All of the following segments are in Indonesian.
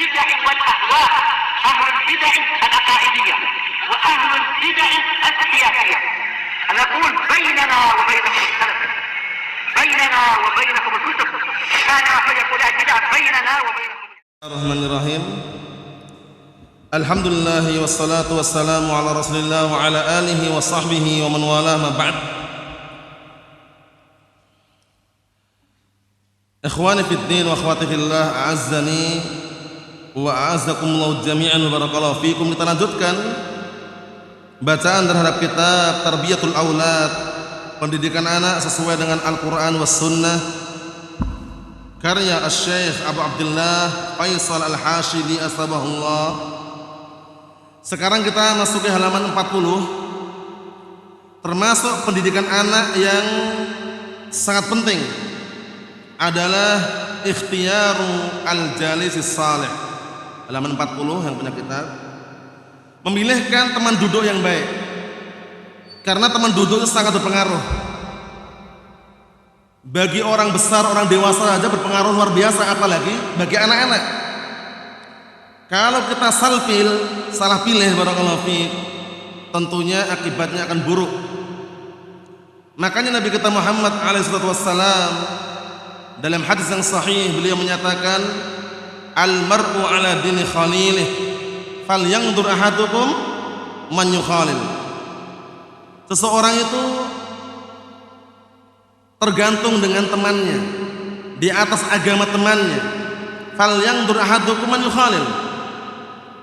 البدع والأهواء، أهل البدع العقائدية وأهل البدع السياسية. نقول بيننا وبينكم السلف، بيننا وبينكم الكتب، كان فيقول البدع بيننا وبينكم. Bismillahirrahmanirrahim. Alhamdulillah wassalatu wassalamu ala Rasulillah wa ala alihi wa sahbihi wa man wala ma ba'd. Ikhwani fid din wa akhwati fillah, a'azzani wa a'azzakumullah jami'an wa barakallahu fikum. Kita lanjutkan bacaan terhadap kitab Tarbiyatul Aulad, pendidikan anak sesuai dengan Al-Quran was Sunnah, karya Asy-Syaikh Abu Abdullah Faisal Al-Hashidi asbahullah. Sekarang kita masuk ke halaman 40, termasuk pendidikan anak yang sangat penting adalah ikhtiyaru al-jalisis salih. Halaman 40 yang punya kitab, memilihkan teman duduk yang baik, karena teman duduk itu sangat berpengaruh. Bagi orang besar, orang dewasa saja berpengaruh luar biasa, apalagi bagi anak-anak. Kalau kita salah pilih barakallahu fiik, tentunya akibatnya akan buruk. Makanya Nabi kita Muhammad SAW dalam hadis yang sahih, beliau menyatakan, al-mar'u ala dini khalilih, falyanzur ahadukum man yukhalil. Seseorang itu tergantung dengan temannya, di atas agama temannya. Falyanzur ahadukum man yukhalil.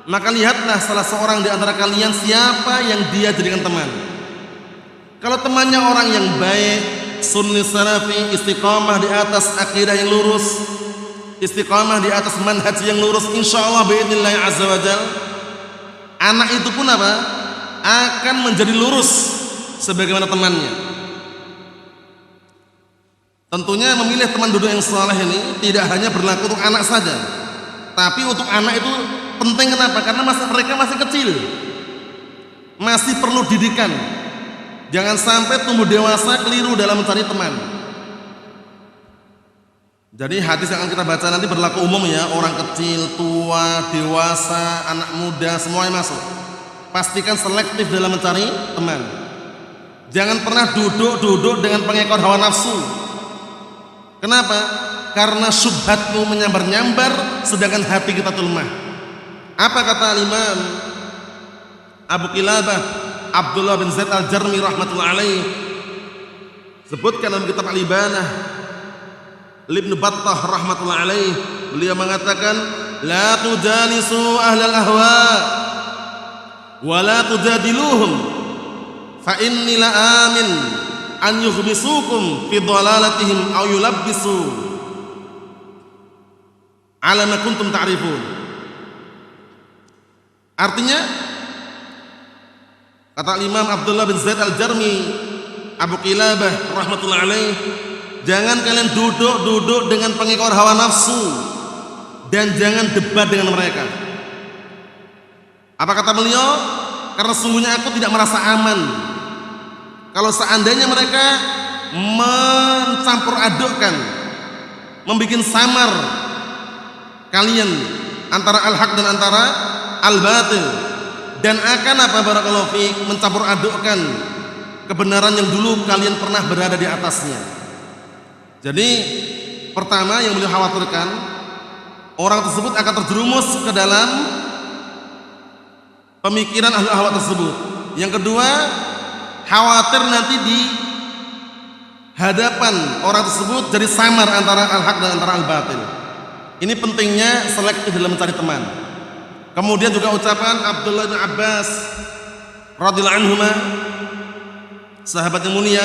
Maka lihatlah salah seorang di antara kalian siapa yang dia jadikan teman. Kalau temannya orang yang baik, sunni salafi, istiqamah di atas akidah yang lurus, istiqamah di atas manhaj yang lurus, insyaallah biidznillah azza wajal, anak itu pun apa? Akan menjadi lurus sebagaimana temannya. Tentunya memilih teman duduk yang saleh ini tidak hanya berlaku untuk anak saja, tapi untuk anak itu penting. Kenapa? Karena mereka masih kecil, masih perlu didikan. Jangan sampai tumbuh dewasa keliru dalam mencari teman. Jadi hadis yang akan kita baca nanti berlaku umum ya, orang kecil, tua, dewasa, anak muda, semuanya masuk. Pastikan selektif dalam mencari teman. Jangan pernah duduk dengan pengekor hawa nafsu. Kenapa? Karena syubhatmu menyambar-nyambar sedangkan hati kita lemah. Apa kata Imam Abu Qilabah Abdullah bin Zaid Al-Jarmi rahmatullah alaih, sebutkan dalam kitab Al-Ibanah Ibnu Battah rahmatullah alaih, beliau mengatakan, la tujalisu ahlal ahwa wa la tujadiluhum fa inni la amin an yughbisukum fi dhalalatihim aw yulabbisu ala ma kuntum ta'rifun. Artinya, kata Imam Abdullah bin Zaid Al-Jarmi Abu Qilabah rahmatullah alaih, jangan kalian duduk dengan pengekor hawa nafsu dan jangan debat dengan mereka. Apa kata beliau? Karena sungguhnya aku tidak merasa aman kalau seandainya mereka mencampur adukkan, membuat samar kalian antara al-haq dan antara al-batil, dan akan apa barakallahu fiik, mencampur adukkan kebenaran yang dulu kalian pernah berada di atasnya. Jadi pertama yang beliau khawatirkan, orang tersebut akan terjerumus ke dalam pemikiran ahli ahwa tersebut. Yang kedua, khawatir nanti di hadapan orang tersebut jadi samar antara al-haq dan antara al-batil. Ini pentingnya selektif dalam mencari teman. Kemudian juga ucapan Abdullah bin Abbas radhiyallahu anhuma, sahabat yang mulia,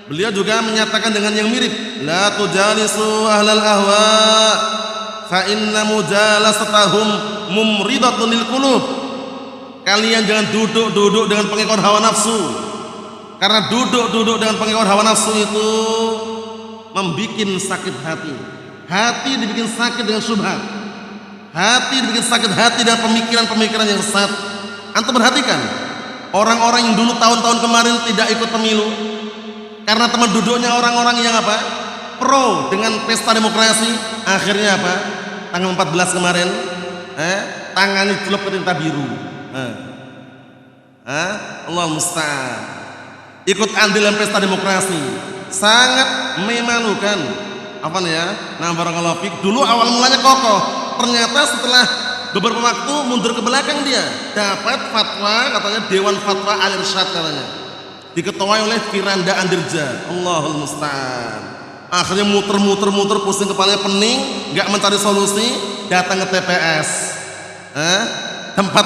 beliau juga menyatakan dengan yang mirip, la tujalisu ahlal ahwa fa inna mujalasatahum mumridatun lil qulub. Kalian jangan duduk dengan pengekor hawa nafsu, karena duduk dengan pengekor hawa nafsu itu membikin sakit hati. Hati dibikin sakit dengan syubhat, hati dibikin sakit hati dengan pemikiran-pemikiran yang sesat. Antum perhatikan orang-orang yang dulu tahun-tahun kemarin tidak ikut pemilu karena teman duduknya orang-orang yang apa? Pro dengan pesta demokrasi. Akhirnya apa? tanggal 14 kemarin, tangannya celup ke tinta biru. Allah musta'an. Ikut andil dalam pesta demokrasi, sangat memalukan. Apa nih ya? Nah, barakallahu fik. Dulu awal mulanya kokoh, ternyata setelah beberapa waktu mundur ke belakang dia dapat fatwa, katanya Dewan Fatwa Al-Irsyad katanya, diketuai oleh Firanda Andirja. Allahul musta'an. Akhirnya muter pusing kepalanya, pening, nggak mencari solusi, datang ke TPS, tempat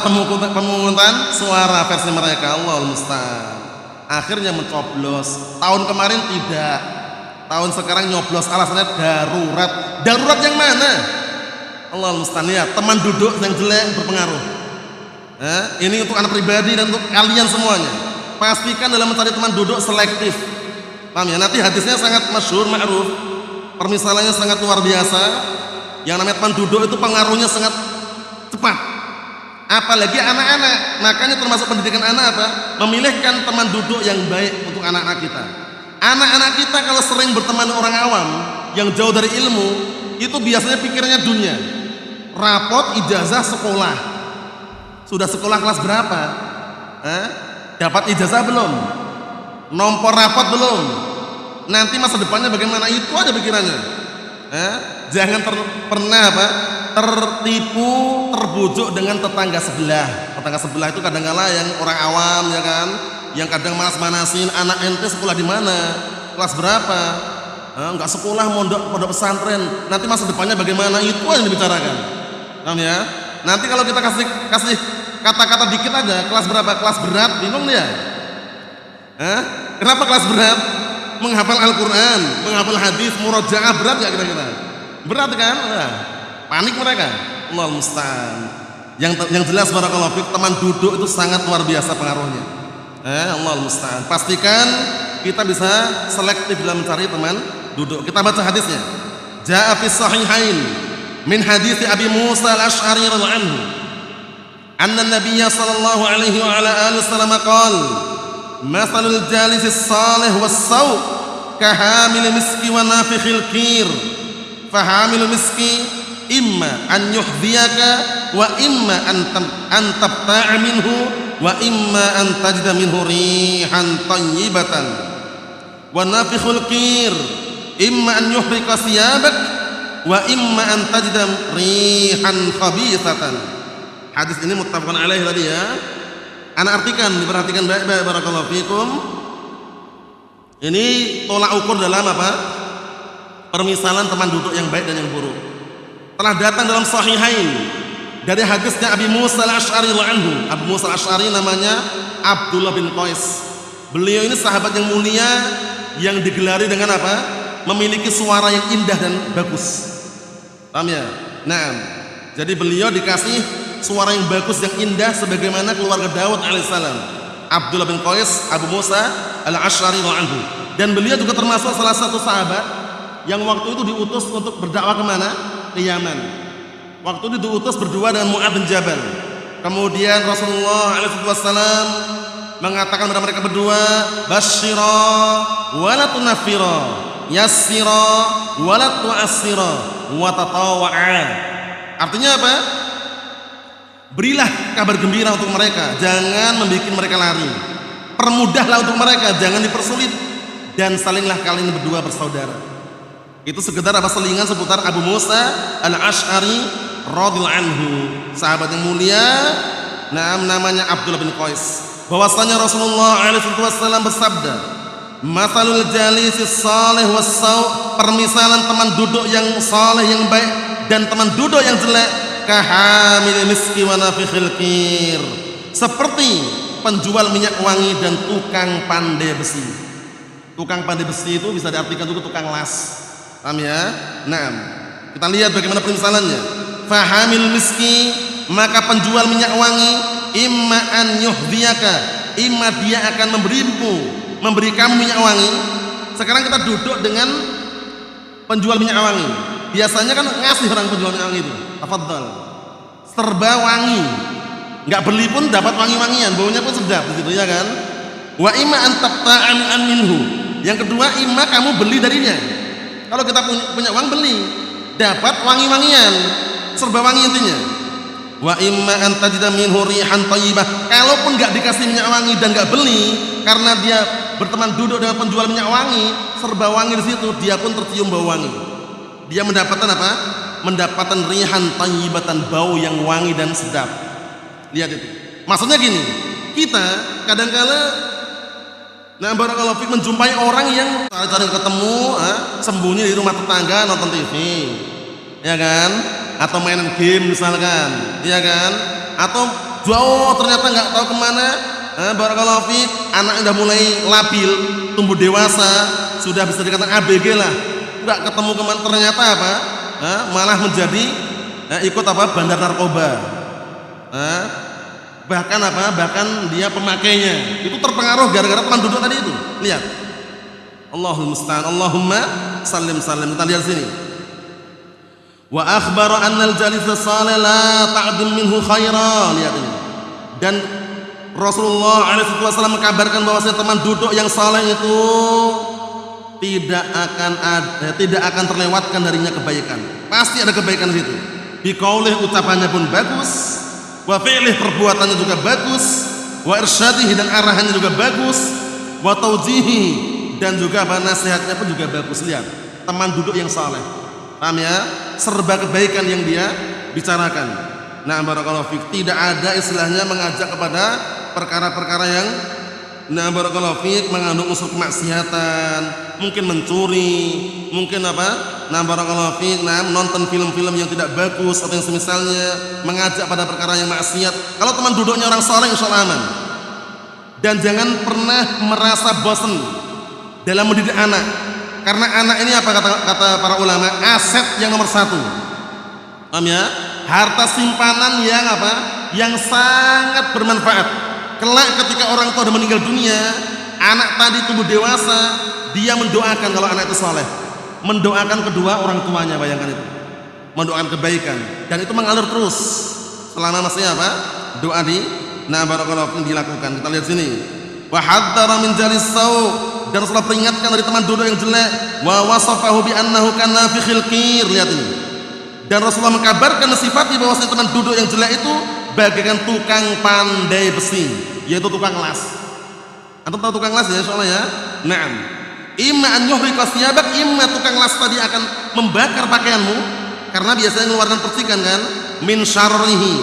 pemungutan suara versi mereka. Allahul musta'an. Akhirnya mencoblos. Tahun kemarin tidak, tahun sekarang nyoblos, alasannya darurat. Darurat yang mana? Allahul musta'an. Ya, teman duduk yang jelek berpengaruh. Ini untuk anak pribadi dan untuk kalian semuanya. Pastikan dalam mencari teman duduk selektif. Paham ya? Nanti hadisnya sangat masyhur, ma'ruf. Permisalannya sangat luar biasa. Yang namanya teman duduk itu pengaruhnya sangat cepat. Apalagi anak-anak. Makanya termasuk pendidikan anak apa? Memilihkan teman duduk yang baik untuk anak-anak kita. Anak-anak kita kalau sering berteman orang awam yang jauh dari ilmu, itu biasanya pikirnya dunia. Rapot ijazah sekolah. Sudah sekolah kelas berapa? Dapat ijazah belum? Nomor rapot belum? Nanti masa depannya bagaimana? Itu aja pikirannya. Jangan pernah apa? Tertipu, terbujuk dengan tetangga sebelah. Tetangga sebelah itu kadang-kala yang orang awam, ya kan? Yang kadang manas-manasin, anak ente sekolah di mana? Kelas berapa? Enggak sekolah, pondok pesantren. Nanti masa depannya bagaimana? Itu yang dibicarakan. Paham ya? Nanti kalau kita kasih kata-kata dikit aja, kelas berapa? Kelas berat, bingung dia. Kenapa kelas berat? Menghafal Al-Quran, menghafal hadis, murojaah, berat gak kira-kira? Berat kan? Panik mereka. Allah musta'an. Yang jelas barakallahu fik, teman duduk itu sangat luar biasa pengaruhnya. Allah musta'an. Pastikan kita bisa selektif dalam mencari teman duduk. Kita baca hadisnya. Ja'a fi sahihain min hadis Abi Musa Al-Asy'ari radhiyallahu anhu, anna Nabiyya sallallahu alaihi wa ala alihi wasallam qala: "Mathalul jalisis salih was-saw kahamil miski wa nafikhil kir. Fahamil miski imma an yuhdhiyaka wa imma an tabta'a minhu wa imma an tajida minhu rihan tayyibatan. Wa nafikhul kir imma an yuhrika thiyabak wa imma an tajida rihan khabithatan." Hadis ini muttafaqun alaih tadi ya. Ana artikan, diperhatikan baik-baik barakallahu fikum. Ini tolak ukur dalam apa? Permisalan teman duduk yang baik dan yang buruk. Telah datang dalam sahihain dari hadisnya Abi Musa Al-Asy'ari anhu. Abu Musa Al-Asy'ari namanya Abdullah bin Qais. Beliau ini sahabat yang mulia yang digelari dengan apa? Memiliki suara yang indah dan bagus. Paham ya? Nah, jadi beliau dikasih suara yang bagus, yang indah sebagaimana keluarga Daud alaihissalam. Abdullah bin Qais, Abu Musa Al-Asy'ari anhu. Dan beliau juga termasuk salah satu sahabat yang waktu itu diutus untuk berdakwah kemana? Ke Yaman. Waktu itu diutus berdua dengan Mu'adz bin Jabal. Kemudian Rasulullah SAW mengatakan kepada mereka berdua, "Basyira wa la tunaffira, yassira wa la tu'assira, wa tatawa'a." Artinya apa? Berilah kabar gembira untuk mereka, jangan membuat mereka lari. Permudahlah untuk mereka, jangan dipersulit, dan salinglah kalian berdua bersaudara. Itu sekedar apa selingan seputar Abu Musa Al-Asy'ari radhiyallahu anhu, sahabat yang mulia. Namanya Abdullah bin Qais. Bahwasanya Rasulullah SAW bersabda, "Mathalul jalisis salih was-saw," permisalan teman duduk yang saleh yang baik dan teman duduk yang jelek, kahamil miski wa nafikhil kir, seperti penjual minyak wangi dan tukang pandai besi. Tukang pandai besi itu bisa diartikan juga tukang las. Paham ya? Nah, kita lihat bagaimana permisalannya. Fahamil miski, maka penjual minyak wangi, imma an yuhdhiyaka, imma dia akan memberi kamu minyak wangi. Sekarang kita duduk dengan penjual minyak wangi. Biasanya kan ngasih orang penjual minyak wangi itu, tafadhal, serba wangi, nggak beli pun dapat wangi-wangian, baunya pun sedap begitu ya kan. Wa imma an tabta'an minhu, yang kedua imma kamu beli darinya. Kalau kita punya uang beli, dapat wangi-wangian. serba wangi intinya. Wa imma an tajida minhu rihan thayyibah. Kalaupun enggak dikasih minyak wangi dan enggak beli karena dia berteman duduk dengan penjual minyak wangi, serba wangi di situ, dia pun tercium bau wangi. Dia mendapatkan apa? Mendapatkan rihan thayyibatan, bau yang wangi dan sedap. Lihat itu. Maksudnya gini, kita kadang-kala barakallahu fik menjumpai orang yang cari-cari ketemu, sembunyi di rumah tetangga nonton TV. Ya kan? Atau mainan game misalkan, ya kan? Atau jauh ternyata nggak tahu kemana, barakallahu fiik, anak udah mulai labil, tumbuh dewasa, sudah bisa dikatakan ABG lah, nggak ketemu kemana, ternyata apa? Malah menjadi ikut apa? Bandar narkoba, bahkan apa? Bahkan dia pemakainya, itu terpengaruh gara-gara teman duduk tadi itu. Lihat, Allahul musta'an, Allahumma salim. Kita lihat sini. Wa akhbara annal jalis salih la ta'dum minhu khaira. Lihat ini. Dan Rasulullah SAW mengkabarkan bahwasanya teman duduk yang saleh itu tidak akan terlewatkan darinya kebaikan. Pasti ada kebaikan di situ. Bi qaulih, ucapannya pun bagus, wa fi'lih, perbuatannya juga bagus, wa irsyadihi, dan arahannya juga bagus, wa taujihi, dan juga nasihatnya pun juga bagus. Lihat, teman duduk yang saleh. Paham ya? Serba kebaikan yang dia bicarakan. Nah, barakallahu fik, tidak ada istilahnya mengajak kepada perkara-perkara yang barakallahu fik mengandung unsur kemaksiatan, mungkin mencuri, mungkin apa? Barakallahu fik, nonton film-film yang tidak bagus atau yang semisalnya, mengajak pada perkara yang maksiat. Kalau teman duduknya orang saleh, insyaallah aman. Dan jangan pernah merasa bosan dalam mendidik anak. Karena anak ini apa kata para ulama, aset yang nomor satu. Paham ya? Harta simpanan yang apa? Yang sangat bermanfaat. Kelak ketika orang tua sudah meninggal dunia, anak tadi tumbuh dewasa, dia mendoakan kalau anak itu saleh, mendoakan kedua orang tuanya, bayangkan itu, mendoakan kebaikan, dan itu mengalir terus selama masih apa? Doa di barakallahu fiikum dilakukan. Kita lihat sini. Wa hadzara min jalis sau', dan Rasulullah peringatkan dari teman duduk yang jelek. Wa wasafahu bi annahu kana fi khilqir. Lihat ini. Dan Rasulullah mengkabarkan sifat bahwasanya teman duduk yang jelek itu bagaikan tukang pandai besi, yaitu tukang las. Antum tahu tukang las ya, insyaallah ya? Naam. Imma an yuhriqa thiyabak, imma tukang las tadi akan membakar pakaianmu karena biasanya mengeluarkan percikan kan? Min syarrihi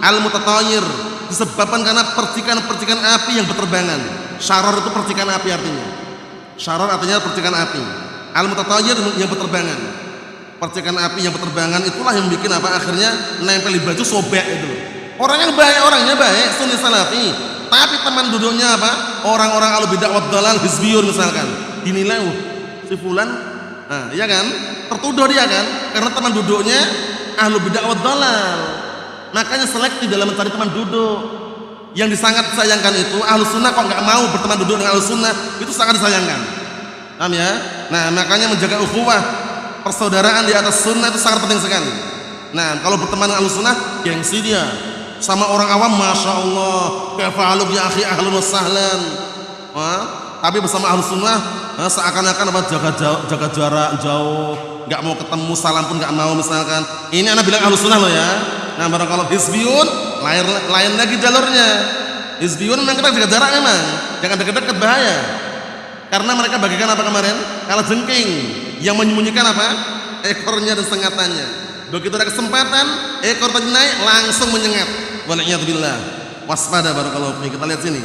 al mutatayir, disebabkan karena percikan-percikan api yang berterbangan. Syaror itu percikan api artinya. Syaror artinya percikan api. Al mutatayir yang berterbangan. Percikan api yang berterbangan itulah yang bikin apa? Akhirnya nempel di baju, sobek itu. Orangnya baik, sunni salafi. Tapi teman duduknya apa? Orang-orang ahlu bidah wad dalal, hizbiyun misalkan. Dinilai si fulan, iya kan? Tertuduh dia kan? Karena teman duduknya ahlu bidah wad dalal. Makanya selektif dalam mencari teman duduk. Yang sangat disayangkan itu ahlu sunnah kok nggak mau berteman duduk dengan ahlu sunnah, itu sangat disayangkan. Paham ya? Nah, makanya menjaga ukhuwah, persaudaraan di atas sunnah itu sangat penting sekali. Nah, kalau berteman dengan ahlu sunnah, gengsi dia. Sama orang awam, masya Allah, kafa'aluk ya akhi ahlun wasahlan. Tapi bersama ahlu sunnah, seakan-akan apa? Jaga jarak jauh, nggak mau ketemu, salam pun nggak mau misalkan. Ini anak bilang ahlu sunnah loh ya. Nah, barangkali hizbiyun lain lagi jalurnya. Hizbiyun memang kita jaga jarak memang, jangan dekat-dekat, bahaya. Karena mereka bagikan apa kemarin? Kala jengking yang menyembunyikan apa? Ekornya dan sengatannya. Begitu ada kesempatan, ekor tadi naik langsung menyengat. Waliyadzubillah. Waspada barakallahu fiik. Kita lihat sini.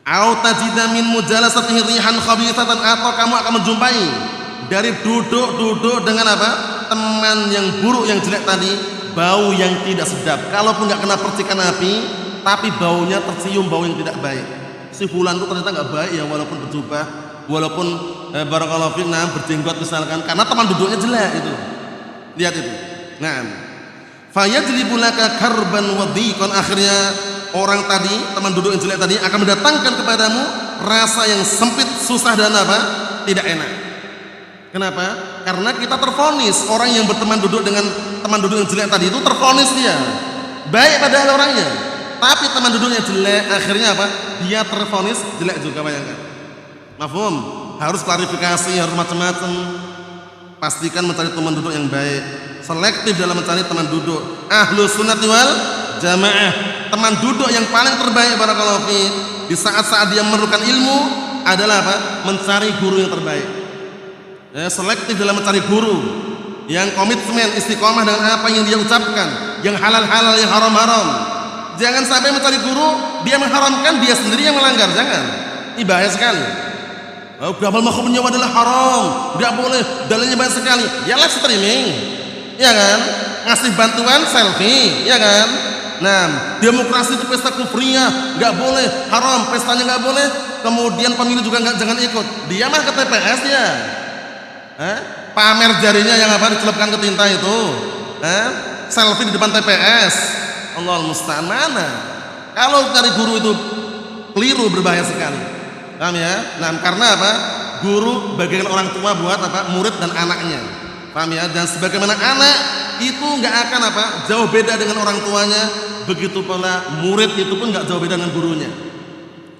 Au tajida min mujalasatihi rihan khabithatan, atau kamu akan menjumpai dari duduk dengan apa? Teman yang buruk, yang jelek tadi, bau yang tidak sedap. Kalaupun nggak kena percikan api, tapi baunya tercium bau yang tidak baik. Si fulan itu ternyata nggak baik ya, walaupun berjubah, walaupun barakallahu fiik berjenggot misalkan, karena teman duduknya jelek itu. Lihat itu. Nah, fayajlibu laka karban wa dhiqan, akhirnya orang tadi, teman duduk yang jelek tadi akan mendatangkan kepadamu rasa yang sempit, susah dan apa? Tidak enak. Kenapa? Karena kita tervonis, orang yang berteman duduk dengan teman duduk yang jelek tadi itu tervonis dia baik padahal orangnya, tapi teman duduknya jelek, akhirnya apa? Dia tervonis jelek juga, bayangkan. Mafhum? Harus klarifikasi, harus macam-macam. Pastikan mencari teman duduk yang baik. selektif dalam mencari teman duduk. Ahlus sunnati wal jamaah, teman duduk yang paling terbaik barakallahu fi di saat-saat dia memerlukan ilmu adalah apa? Mencari guru yang terbaik. Selektif dalam mencari guru yang komitmen istiqomah dengan apa yang dia ucapkan, yang halal-halal, yang haram-haram. Jangan sampai mencari guru dia mengharamkan, dia sendiri yang melanggar. Jangan. Ini bahaya sekali. Beramal makhluk nyawa adalah haram, nggak boleh, dalilnya banyak sekali. Ya live streaming, ya kan? Ngasih bantuan selfie, ya kan? Nah, demokrasi itu pesta kufriyah, nggak boleh, haram, pestanya nggak boleh. Kemudian pemilu juga jangan ikut. Dia mah ke TPS ya, pamer jarinya yang apa dicelupkan ke tinta itu, selfie di depan TPS. Allahul musta'an. Mana? Kalau cari guru itu keliru, berbahaya sekali. Paham ya? Nah, karena apa? Guru bagaikan orang tua buat apa? Murid dan anaknya. Paham ya? Dan sebagaimana anak itu nggak akan apa? Jauh beda dengan orang tuanya, begitu pula murid itu pun nggak jauh beda dengan gurunya.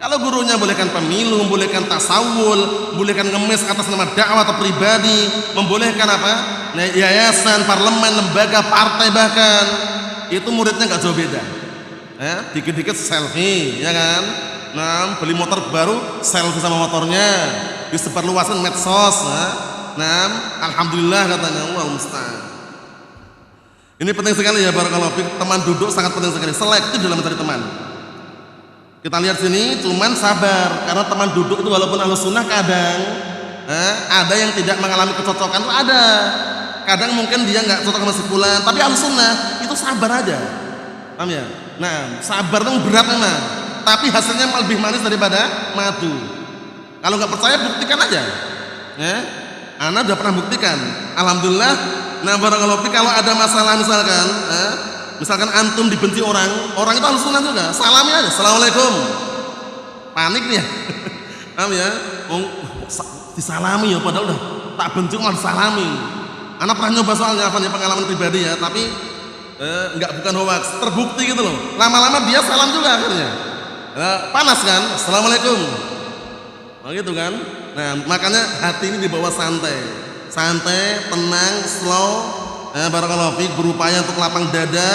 Kalau gurunya bolehkan pemilu, membolehkan tasawul, membolehkan ngemis atas nama dakwah atau pribadi, membolehkan apa? Nah, yayasan, parlemen, lembaga, partai bahkan, itu muridnya nggak jauh beda. Dikit-dikit selfie, ya kan? Nah, beli motor baru, selfie sama motornya, disebarluaskan medsos. Nah, alhamdulillah katanya, Allah musta'an. Ini penting sekali ya barakallahu fiik. Teman duduk sangat penting sekali. Selektif dalam mencari teman. Kita lihat sini, cuman sabar karena teman duduk itu walaupun ahlus sunnah kadang ada yang tidak mengalami kecocokan, itu ada. Kadang mungkin dia nggak cocok sama si fulan, tapi ahlus sunnah itu sabar aja. Paham ya? Nah, sabar itu berat memang, tapi hasilnya lebih manis daripada madu. Kalau nggak percaya buktikan aja. Ana udah pernah buktikan. Alhamdulillah. Nah, barakallahu fiik, kalau ada masalah misalkan antum dibenci orang itu harus sunnah juga. Salami aja, assalamualaikum. Panik nih ya. Paham ya? Disalami ya, padahal udah tak benci malah disalami. Anak pernah nyoba soalnya pengalaman pribadi ya, tapi bukan hoax, terbukti gitu loh. Lama-lama dia salam juga akhirnya. Panas kan? Assalamualaikum. Begitu kan? Nah, makanya hati ini dibawa santai, tenang, slow. Barakallahu fiik, berupaya untuk lapang dada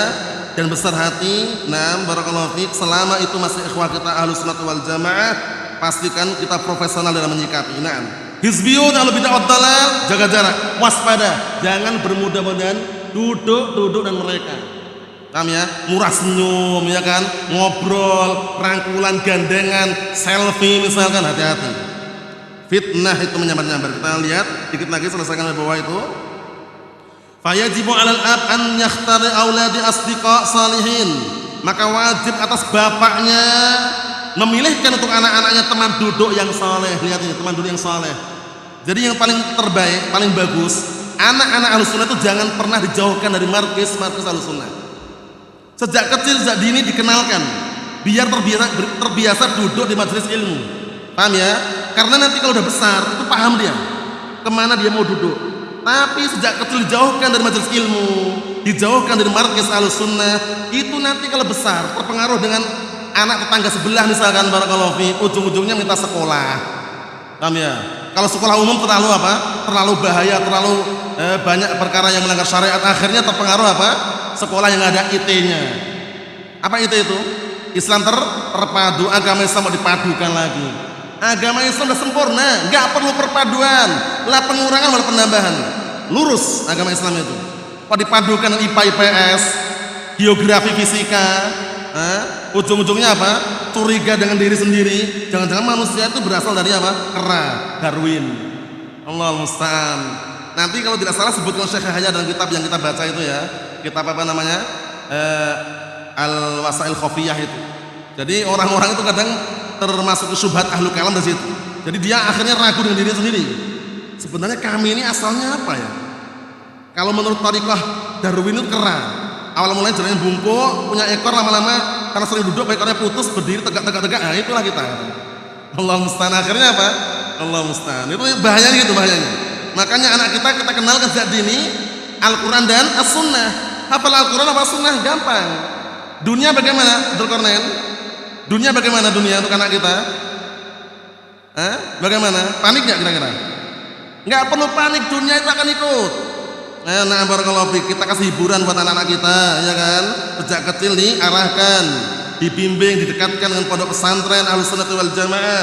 dan besar hati. Nah, barakallahu fiik, selama itu masih ikhwah kita ahlus sunnah wal jamaah, pastikan kita profesional dalam menyikapi. Nah, hizbiyun ahlu bid'ah wad dalal, jaga jarak, waspada, jangan bermudah-mudahan duduk dan mereka. Paham ya? Murah senyum ya kan, ngobrol, rangkulan, gandengan, selfie misalkan, hati-hati. Fitnah itu menyambar-nyambar. Kita lihat dikit lagi, selesaikan dari bawah itu. Fayajibu 'alal ab an yakhtari auladi asdiqa salihin. Maka wajib atas bapaknya memilihkan untuk anak-anaknya teman duduk yang saleh. Lihat ini, teman duduk yang saleh. Jadi yang paling terbaik, paling bagus, anak-anak ahlus sunnah itu jangan pernah dijauhkan dari markis ahlus sunnah. Sejak kecil, sejak dini dikenalkan, biar terbiasa duduk di majelis ilmu. Paham ya? Karena nanti kalau udah besar itu paham dia kemana dia mau duduk. Tapi sejak kecil dijauhkan dari majelis ilmu, dijauhkan dari markis ahlus sunnah, itu nanti kalau besar terpengaruh dengan anak tetangga sebelah misalkan, barakallahu fi, ujung-ujungnya minta sekolah. Paham ya? Kalau sekolah umum terlalu apa? Terlalu bahaya, terlalu banyak perkara yang melanggar syariat, akhirnya terpengaruh apa? Sekolah yang ada IT-nya. Apa IT itu? Islam terpadu, agama Islam mau dipadukan lagi. Agama Islam sudah sempurna, nggak perlu perpaduan, lah pengurangan malah penambahan. Lurus agama Islam itu. Kalau dipadukan dengan IPA IPS, geografi fisika, ujung-ujungnya apa? Curiga dengan diri sendiri. Jangan-jangan manusia itu berasal dari apa? Kera, Darwin. Allahul musta'an. Nanti kalau tidak salah sebutkan Syekh Yahya dalam kitab yang kita baca itu ya, kitab apa namanya? Al-Wasail Khafiyah itu. Jadi orang-orang itu kadang termasuk ke syubhat ahlu kalam dari situ. Jadi dia akhirnya ragu dengan diri sendiri. Sebenarnya kami ini asalnya apa ya? Kalau menurut tariqah Darwin itu kera. Awal mulanya jalannya bungkuk, punya ekor, lama-lama karena sering duduk ekornya putus, berdiri tegak-tegak. Nah, itulah kita. Allah musta'an. Akhirnya apa? Allah musta'an. Itu bahayanya gitu, bahayanya. Makanya anak kita kenalkan sejak dini Al-Quran dan As-Sunnah. Hafal Al-Quran apa As-Sunnah? Gampang. Dunia bagaimana? Dzulqarnain? Dunia bagaimana dunia untuk anak kita? Bagaimana? Panik nggak kira-kira? Nggak perlu panik, dunia itu akan ikut. Nah, barakallahu fiik, kita kasih hiburan buat anak-anak kita, ya kan? Sejak kecil nih arahkan, dibimbing, didekatkan dengan pondok pesantren Ahlussunnah wal Jamaah,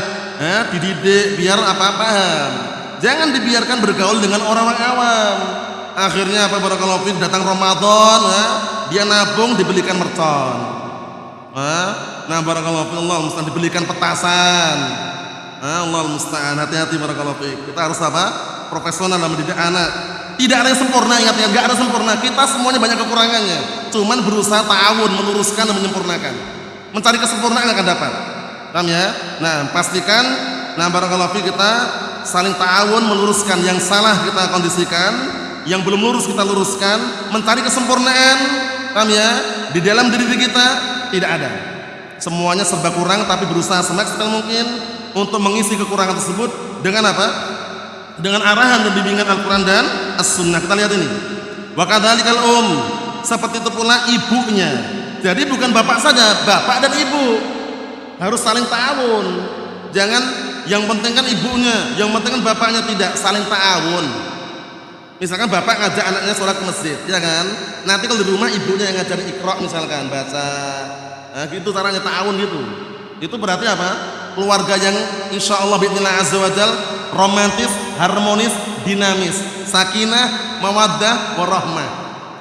dididik biar paham. Jangan dibiarkan bergaul dengan orang-orang awam. Akhirnya barakallahu fiik, datang Ramadan, dia nabung dibelikan mercon. Nah, barakallahu fiik, Allah musta'an, dibelikan petasan. Allah musta'an, hati-hati barakallahu fiik. Kita harus profesional dalam mendidik anak. Tidak ada yang sempurna, ingat ya, enggak ada sempurna. Kita semuanya banyak kekurangannya. Cuman berusaha ta'awun, meluruskan dan menyempurnakan. Mencari kesempurnaan yang akan dapat. Paham ya? Nah, pastikan barakallahu fiik, kita saling ta'awun, meluruskan yang salah kita kondisikan, yang belum lurus kita luruskan, mencari kesempurnaan. Paham ya? Di dalam diri kita tidak ada. Semuanya serba kurang, tapi berusaha semaksimal mungkin untuk mengisi kekurangan tersebut dengan dengan arahan dan bimbingan Al-Quran dan As-Sunnah. Kita lihat ini. Wa kadzalikal seperti itu pula ibunya. Jadi bukan bapak saja, bapak dan ibu harus saling ta'awun. Jangan yang penting kan ibunya, yang penting kan bapaknya, tidak, saling ta'awun. Misalkan bapak ngajak anaknya sholat ke masjid, ya kan? Nanti kalau di rumah ibunya yang ngajarin Iqra misalkan, baca. Nah, gitu caranya ta'awun gitu. Itu berarti apa? Keluarga yang insyaallah bi'idznillah azza wajal romantis, harmonis, dinamis, sakinah, mawaddah, warahmah.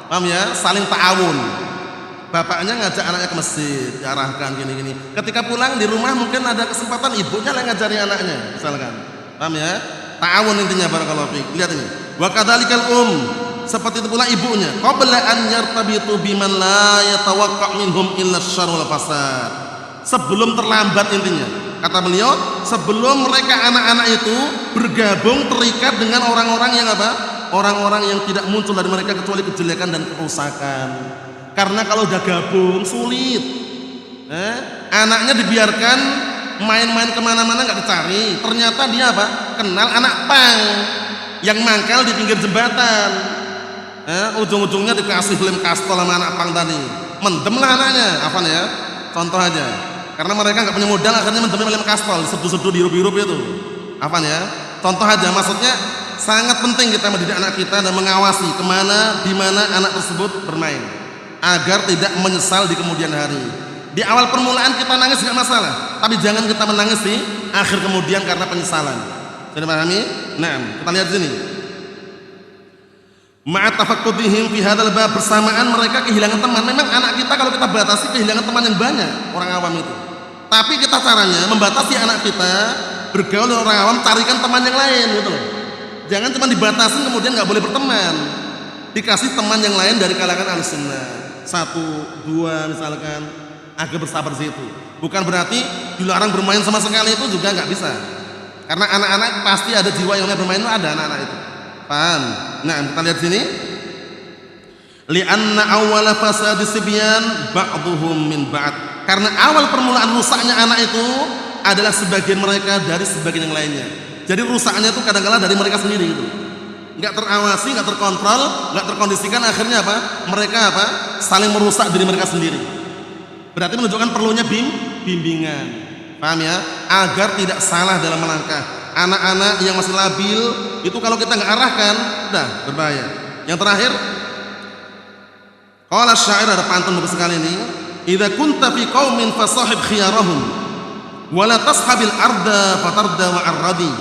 Paham ya? Saling ta'awun. Bapaknya ngajak anaknya ke masjid, diarahkan gini-gini. Ketika pulang di rumah mungkin ada kesempatan ibunya yang ngajari anaknya, misalkan. Paham ya? Ta'awun intinya barakallahu fiik. Lihat ini. Wa kadzalikal seperti itu pula ibunya. Qabla an yartabitu biman la yatawaqqa' minhum illa syarr wal fasad. Sebelum terlambat intinya. Kata beliau, sebelum mereka anak-anak itu bergabung, terikat dengan orang-orang yang orang-orang yang tidak muncul dari mereka kecuali kejelekan dan kerusakan. Karena kalau udah gabung sulit. Anaknya dibiarkan main-main kemana-mana nggak dicari. Ternyata dia kenal anak pang yang mangkal di pinggir jembatan. Ujung-ujungnya dikasih lem kastol sama anak pang tadi. Mendemlah anaknya, ya? Contoh aja. Karena mereka nggak punya modal, akhirnya mendemnya lem kastol, seduh-seduh dihirup-hirup itu. Ya? Contoh aja, maksudnya sangat penting kita mendidik anak kita dan mengawasi kemana, di mana anak tersebut bermain, agar tidak menyesal di kemudian hari. Di awal permulaan kita nangis nggak masalah, tapi jangan kita menangis di akhir kemudian karena penyesalan. Sudah pahami? Nah, kita lihat sini. Ma'at tafaqqudihim fi hadzal bab, bersamaan mereka kehilangan teman. Memang anak kita kalau kita batasi kehilangan teman yang banyak, orang awam itu. Tapi kita caranya membatasi anak kita bergaul dengan orang awam, carikan teman yang lain gitu loh. Jangan cuma dibatasi kemudian nggak boleh berteman. Dikasih teman yang lain dari kalangan Ahlussunnah. 1, 2 misalkan, agar bersabar di situ. Bukan berarti dilarang bermain sama sekali, itu juga nggak bisa. Karena anak-anak pasti ada jiwa yang bermain, itu ada anak-anak itu. Paham? Nah, kita lihat sini. Li'anna awwala fasadi sibyan ba'dhuhum min ba'd. Karena awal permulaan rusaknya anak itu adalah sebagian mereka dari sebagian yang lainnya. Jadi rusaknya itu kadang-kala dari mereka sendiri gitu. Enggak terawasi, enggak terkontrol, enggak terkondisikan, akhirnya mereka saling merusak diri mereka sendiri. Berarti menunjukkan perlunya bimbingan. Paham ya? Agar tidak salah dalam melangkah. Anak-anak yang masih labil itu kalau kita nggak arahkan, udah berbahaya. Yang terakhir, qala syair, ada pantun bagus sekali ini. Idza kunta fi qaumin fasahib khiyarahum wa la tashabil arda fatarda wa arradi.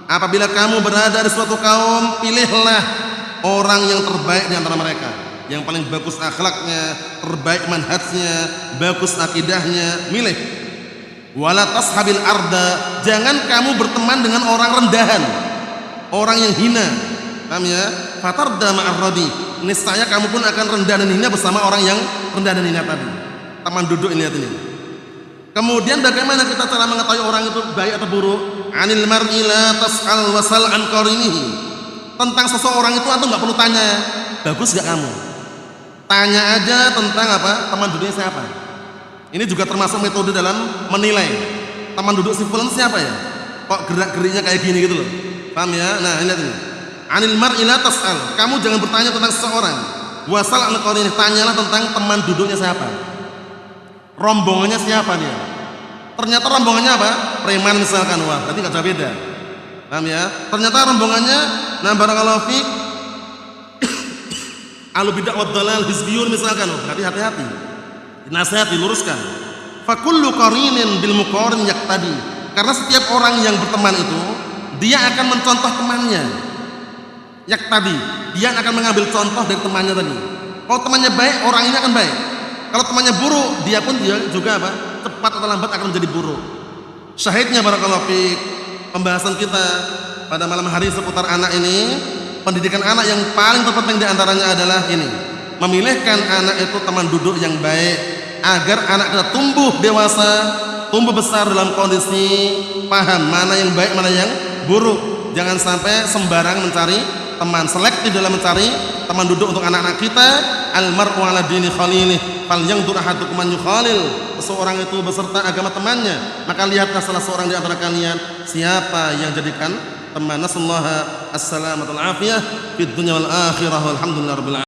Apabila kamu berada di suatu kaum, pilihlah orang yang terbaik di antara mereka, yang paling bagus akhlaknya, terbaik manhajnya, bagus akidahnya, milih. Wala tashabil arda, jangan kamu berteman dengan orang rendahan, orang yang hina. Paham ya? Fatarda ma'arradi, niscaya kamu pun akan rendah dan hina bersama orang yang rendah dan hina tadi. Taman duduk ini, lihat ini. Kemudian bagaimana kita cara mengetahui orang itu baik atau buruk? Anil mar'i la tas'al wasal an qarinihi. Tentang seseorang itu antum enggak perlu tanya, bagus enggak kamu? Tanya aja tentang teman duduknya siapa. Ini juga termasuk metode dalam menilai teman duduk si fulan siapa ya? Kok gerak-geriknya kayak gini gitu loh. Paham ya? Nah, lihat ini. Anil mar'i la tas'al. Kamu jangan bertanya tentang seseorang. Wasal an qarini, tanyalah tentang teman duduknya siapa. Rombongannya siapa dia? Ternyata rombongannya preman misalkan, wah, berarti enggak jauh beda. Paham ya? Ternyata rombongannya barakallahu fiik Ahlu bid'ah wad dalal hizbiyun misalkan, hati-hati. Dinasihati, luruskan. Fa kullu qarinin bil muqarin yaqtadi. Karena setiap orang yang berteman itu dia akan mencontoh temannya. Yaqtadi, dia akan mengambil contoh dari temannya tadi. Kalau temannya baik, orang ini akan baik. Kalau temannya buruk, dia juga apa? Cepat atau lambat akan menjadi buruk. Syahidnya barakallahu fiik, pembahasan kita pada malam hari seputar anak ini, pendidikan anak yang paling terpenting di antaranya adalah ini, memilihkan anak itu teman duduk yang baik agar anak kita tumbuh dewasa, tumbuh besar dalam kondisi paham mana yang baik, mana yang buruk. Jangan sampai sembarang mencari teman, selektif dalam mencari teman duduk untuk anak-anak kita. Al-mar'u ala dini khalilih falyanzur ahadukum man yukhalil. Seseorang itu beserta agama temannya, maka lihatlah salah seorang di antara kalian siapa yang jadikan teman. Nasallaha as-salamata wal afiyah fid dunya wal akhirah walhamdulillah rabbil alamin.